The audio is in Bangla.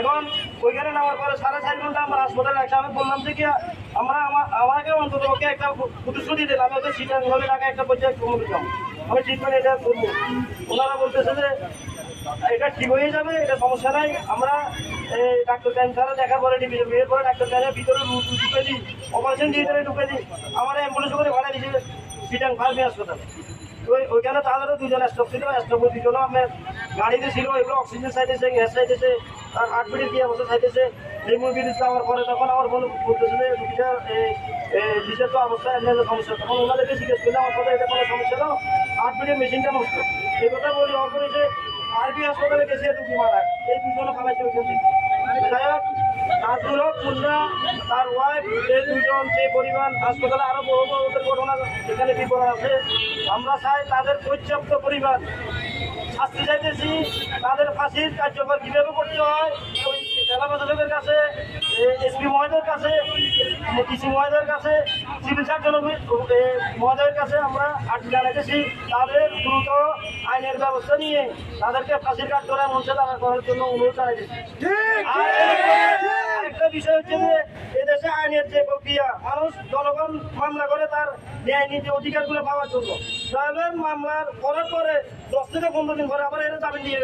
এখন ওইখানে নামার পরে 4.5 ঘন্টা আমরা হাসপাতালে রাখছি। আমি বললাম যে কি আমাকে অন্তত ওকে একটা প্রতিশ্রুতি দেন, আমি ওকে সিটাঙ্গলে টাকা একটা পর্যায়ে কমে দিলাম, আমি ট্রিটমেন্ট এটা করবো। ওনারা বলতেছে যে এটা ঠিক হয়ে যাবে, এটা সমস্যা নাই। আমরা ডাক্তার ক্যান্সারে দেখার পরে ডিভিশন বিয়ের পরে ডাক্তার ক্যান্সারের ভিতরে ঢুকে দিই, অপারেশন থিয়েটারে ঢুকে দিই, আমার অ্যাম্বুলেন্স করে ভাড়া দিয়েছে সিটাং ফার্মে হাসপাতালে। ওইখানে তাদেরও 2জন স্টপ ছিল, স্টপ 2জনও আপনার গাড়িতে ছিল। এগুলো অক্সিজেন চাইতেছে, গ্যাস চাইতেছে, তার হার্টবিটের কি অবস্থা চাইতেছে। হেমোবিলিস যাওয়ার পরে তখন আমার বলতেছে যে রুগীটার ডিসের তো অবস্থা এমনি সমস্যা। তখন ওনাদেরকে জিজ্ঞেস করলে আমার কথা এটা কোনো সমস্যা না, হার্টবিটের মেশিনটা নষ্ট। এই কথা বলি অর করেছে আরবি হাসপাতালে গেছে রুগী মারা, এই 2জনও খালাইছে ওইখান থেকে। যাই হোক নাজরুল হক মুন্না, তার ওয়াইফ, এই 2জন যে পরিমাণ হাসপাতালে আরো বড় বড় ঘটনা এখানে বিবরণ আছে। আমরা চাই তাদের পর্যাপ্ত পরিমাণ শাস্তি চাইতেছি, তাদের ফাঁসির কার্যকর কীভাবে করতে হয় ওই জেলা প্রশাসকের কাছে, এসপি মহোদয়ের কাছে, ডিসি মহোদয়ের কাছে, সিভিল সার্জন মহোদয়ের কাছে আমরা আর্জি জানাইতেছি। তাদের দ্রুত আইনের ব্যবস্থা নিয়ে তাদেরকে ফাঁসির কার্যকর মঞ্চে দাঁড়া করার জন্য অনুরোধ জানাইতেছি। আরেকটা বিষয় হচ্ছে যে এদেশে আইনের যে প্রক্রিয়া, মানুষ জনগণ মামলা করে তার ন্যায় নীতি অধিকারগুলো পাওয়ার জন্য। তাহলে মামলার করার পরে 10 থেকে 15 দিন পরে আবার এরা জামিন দিয়ে